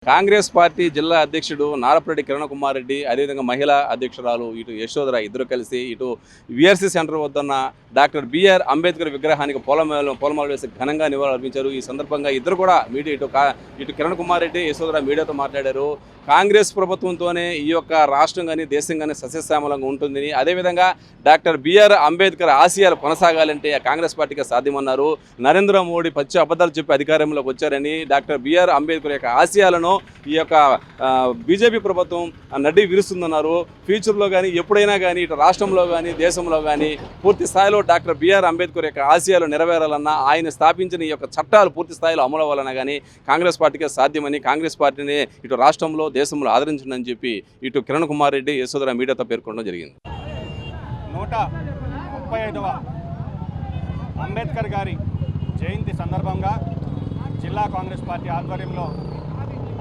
Congress party జిల్లా అధ్యక్షుడు నారపరెడ్డి కిరణ్ కుమార్ రెడ్డి, అదేవిధంగా మహిళా అధ్యక్షురాలు ఇటు యశోధర ఇద్దరు కలిసి ఇటు విఆర్సీ సెంటర్ వద్దన్న డాక్టర్ బిఆర్ అంబేద్కర్ విగ్రహానికి పూలమాల వేసి ఘనంగా నివాళులర్పించారు. ఈ సందర్భంగా ఇద్దరు కూడా మీడియా ఇటు కిరణ్ కుమార్ రెడ్డి, యశోధర మీడియాతో మాట్లాడారు. కాంగ్రెస్ ప్రభుత్వంతోనే ఈ యొక్క రాష్ట్రం కానీ దేశం కానీ సస్యశ్యామలంగా ఉంటుందని, అదేవిధంగా డాక్టర్ బిఆర్ అంబేద్కర్ ఆశయాలు కొనసాగాలంటే కాంగ్రెస్ పార్టీకి సాధ్యమన్నారు. నరేంద్ర మోడీ పచ్చి అబద్ధాలు చెప్పి అధికారంలోకి వచ్చారని, డాక్టర్ బిఆర్ అంబేద్కర్ యొక్క ఆశయాలను ఈ యొక్క బీజేపీ ప్రభుత్వం నడ్డి విరుస్తుందన్నారు. ఫ్యూచర్లో కానీ ఎప్పుడైనా కానీ ఇటు రాష్ట్రంలో కానీ దేశంలో కానీ పూర్తి స్థాయిలో డాక్టర్ బిఆర్ అంబేద్కర్ యొక్క ఆశయాలు నెరవేరాలన్నా, ఆయన స్థాపించిన ఈ యొక్క చట్టాలు పూర్తి స్థాయిలో అమలు అవ్వాలన్నా కానీ కాంగ్రెస్ పార్టీకే సాధ్యమని, కాంగ్రెస్ పార్టీని ఇటు రాష్ట్రంలో దేశంలో ఆదరించిందని చెప్పి ఇటు కిరణ్ కుమార్ రెడ్డి, యశోధర మీడియాతో పేర్కొనడం జరిగింది. 135వ అంబేద్కర్ గారి జయంతి సందర్భంగా జిల్లా కాంగ్రెస్ పార్టీ ఆధ్వర్యంలో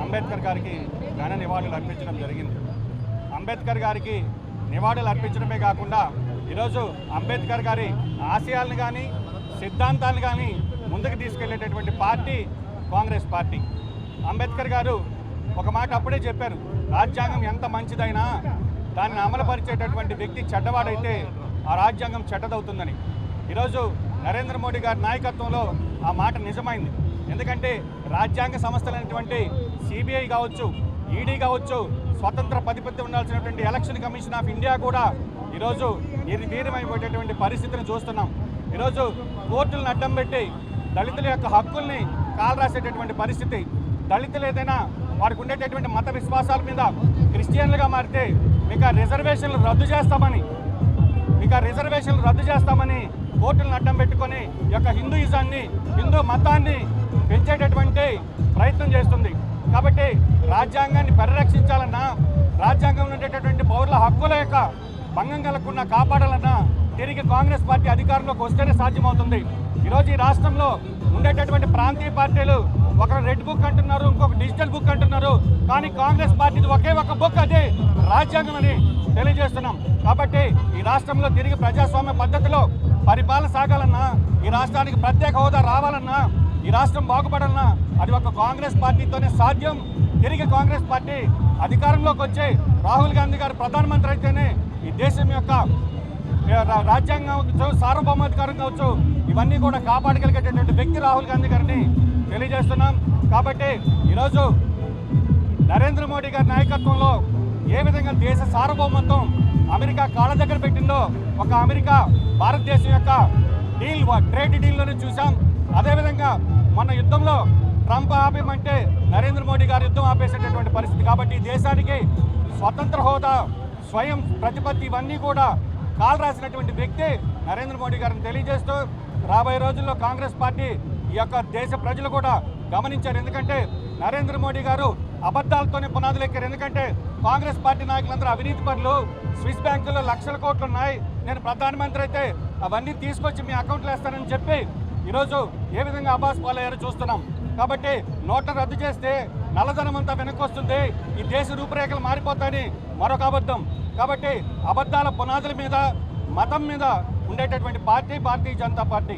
అంబేద్కర్ గారికి ఘన నివాళులు అర్పించడం జరిగింది. అంబేద్కర్ గారికి నివాళులు అర్పించడమే కాకుండా ఈరోజు అంబేద్కర్ గారి ఆశయాలను కానీ సిద్ధాంతాలను కానీ ముందుకు తీసుకెళ్లేటటువంటి పార్టీ కాంగ్రెస్ పార్టీ. అంబేద్కర్ గారు ఒక మాట అప్పుడే చెప్పారు, రాజ్యాంగం ఎంత మంచిదైనా దాన్ని అమలుపరిచేటటువంటి వ్యక్తి చెడ్డవాడైతే ఆ రాజ్యాంగం చెడ్డదవుతుందని. ఈరోజు నరేంద్ర మోడీ గారి నాయకత్వంలో ఆ మాట నిజమైంది. ఎందుకంటే రాజ్యాంగ సంస్థలైనటువంటి సిబిఐ కావచ్చు, ఈడీ కావచ్చు, స్వతంత్ర ప్రతిపత్తి ఉండాల్సినటువంటి ఎలక్షన్ కమిషన్ ఆఫ్ ఇండియా కూడా ఈరోజు నిర్వీర్యమైపోయేటటువంటి పరిస్థితిని చూస్తున్నాం. ఈరోజు కోర్టులను అడ్డం పెట్టి దళితుల యొక్క హక్కుల్ని కాలరాసేటటువంటి పరిస్థితి. దళితులు ఏదైనా వారికి ఉండేటటువంటి మత విశ్వాసాల మీద క్రిస్టియన్లుగా మారితే మీకు రిజర్వేషన్లు రద్దు చేస్తామని కోర్టులను అడ్డం పెట్టుకొని ఈ యొక్క హిందూయిజాన్ని, హిందూ మతాన్ని పెంచేటటువంటి ప్రయత్నం చేస్తుంది. కాబట్టి రాజ్యాంగాన్ని పరిరక్షించాలన్నా, రాజ్యాంగంలో ఉండేటటువంటి పౌరుల హక్కుల యొక్క భంగం కలగకుండా కాపాడాలన్నా తిరిగి కాంగ్రెస్ పార్టీ అధికారంలోకి వస్తేనే సాధ్యమవుతుంది. ఈరోజు ఈ రాష్ట్రంలో ఉండేటటువంటి ప్రాంతీయ పార్టీలు ఒకరు రెడ్ బుక్ అంటున్నారు, ఇంకొక డిజిటల్ బుక్ అంటున్నారు. కానీ కాంగ్రెస్ పార్టీది ఒకే ఒక బుక్, అదే రాజ్యాంగం అని తెలియజేస్తున్నాం. కాబట్టి ఈ రాష్ట్రంలో తిరిగి ప్రజాస్వామ్య పద్ధతిలో పరిపాలన సాగాలన్నా, ఈ రాష్ట్రానికి ప్రత్యేక హోదా రావాలన్నా, ఈ రాష్ట్రం బాగుపడాలన్నా అది ఒక కాంగ్రెస్ పార్టీతోనే సాధ్యం. తిరిగి కాంగ్రెస్ పార్టీ అధికారంలోకి వచ్చి రాహుల్ గాంధీ గారు ప్రధానమంత్రి అయితేనే ఈ దేశం యొక్క రాజ్యాంగం కావచ్చు, సార్వభౌమాధికారం కావచ్చు, ఇవన్నీ కూడా కాపాడగలిగేటటువంటి వ్యక్తి రాహుల్ గాంధీ గారిని తెలియజేస్తున్నాం. కాబట్టి ఈరోజు నరేంద్ర మోడీ గారి నాయకత్వంలో ఏ విధంగా దేశ సార్వభౌమత్వం అమెరికా కాళ్ళ దగ్గర పెట్టిందో, ఒక అమెరికా భారతదేశం యొక్క ట్రేడ్ డీల్లోనే చూసాం. అదేవిధంగా మొన్న యుద్ధంలో ట్రంప్ ఆపేమంటే నరేంద్ర మోడీ గారు యుద్ధం ఆపేసేటటువంటి పరిస్థితి. కాబట్టి దేశానికి స్వతంత్ర హోదా, స్వయం ప్రతిపత్తి ఇవన్నీ కూడా కాలు రాసినటువంటి వ్యక్తి నరేంద్ర మోడీ గారిని తెలియజేస్తూ రాబోయే రోజుల్లో కాంగ్రెస్ పార్టీ ఈ యొక్క దేశ ప్రజలు కూడా గమనించారు. ఎందుకంటే నరేంద్ర మోడీ గారు అబద్ధాలతోనే పునాదులు ఎక్కారు. ఎందుకంటే కాంగ్రెస్ పార్టీ నాయకులందరూ అవినీతి పనులు, స్విస్ బ్యాంకుల్లో లక్షల కోట్లు ఉన్నాయి, నేను ప్రధానమంత్రి అయితే అవన్నీ తీసుకొచ్చి మీ అకౌంట్లో వేస్తానని చెప్పి ఈరోజు ఏ విధంగా అబాస్ పాలయ్యారో చూస్తున్నాం. కాబట్టి నోట్లను రద్దు చేస్తే నల్లధనం అంతా వెనక్కి వస్తుంది, ఈ దేశ రూపురేఖలు మారిపోతాయని మరొక అబద్ధం. కాబట్టి అబద్ధాల పునాదుల మీద, మతం మీద ఉండేటటువంటి పార్టీ భారతీయ జనతా పార్టీ.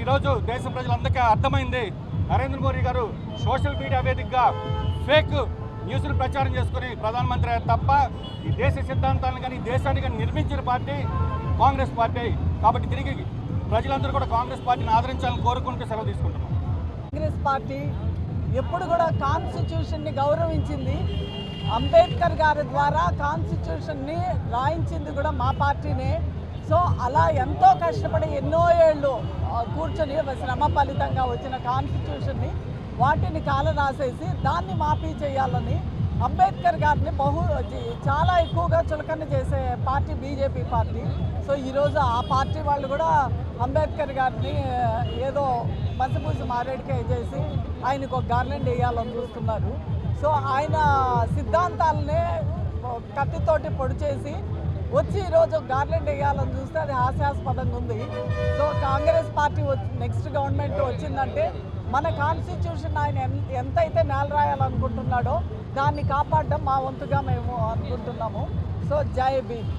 ఈరోజు దేశ ప్రజలందరికీ అర్థమైంది, నరేంద్ర మోడీ గారు సోషల్ మీడియా వేదికగా ఫేక్ న్యూస్ను ప్రచారం చేసుకుని ప్రధానమంత్రి అయ్యారు తప్ప ఈ దేశ సిద్ధాంతాలను కానీ దేశాన్ని కానీ నిర్మించిన పార్టీ కాంగ్రెస్ పార్టీ. కాబట్టి తిరిగి ప్రజలందరూ కూడా కాంగ్రెస్ పార్టీని ఆదరించాలని కోరుకుంటూ సెలవు తీసుకుంటున్నాం. కాంగ్రెస్ పార్టీ ఎప్పుడు కూడా కాన్స్టిట్యూషన్ని గౌరవించింది. అంబేద్కర్ గారి ద్వారా కాన్స్టిట్యూషన్ని రాయించింది కూడా మా పార్టీనే. సో అలా ఎంతో కష్టపడి ఎన్నో ఏళ్ళు కూర్చొని శ్రమ ఫలితంగా వచ్చిన కాన్స్టిట్యూషన్ని వాటిని కాల రాసేసి దాన్ని మాఫీ చేయాలని అంబేద్కర్ గారిని చాలా ఎక్కువగా చులకన చేసే పార్టీ బీజేపీ పార్టీ. సో ఈరోజు ఆ పార్టీ వాళ్ళు కూడా అంబేద్కర్ గారిని ఏదో మసిపూసి మారేడికాయ చేసి ఆయనకు ఒక గార్లెండ్ వేయాలని చూస్తున్నారు. సో ఆయన సిద్ధాంతాలనే కత్తితోటి పొడి చేసి వచ్చి ఈరోజు గార్లెండ్ వేయాలని చూస్తే అది హాస్యాస్పదంగా ఉంది. So Congress party next government వచ్చిందంటే మన కాన్స్టిట్యూషన్ ఆయన ఎంతైతే నేల రాయాలనుకుంటున్నాడో దాన్ని కాపాడడం మా వంతుగా మేము అనుకుంటున్నాము. సో జై భీమ్.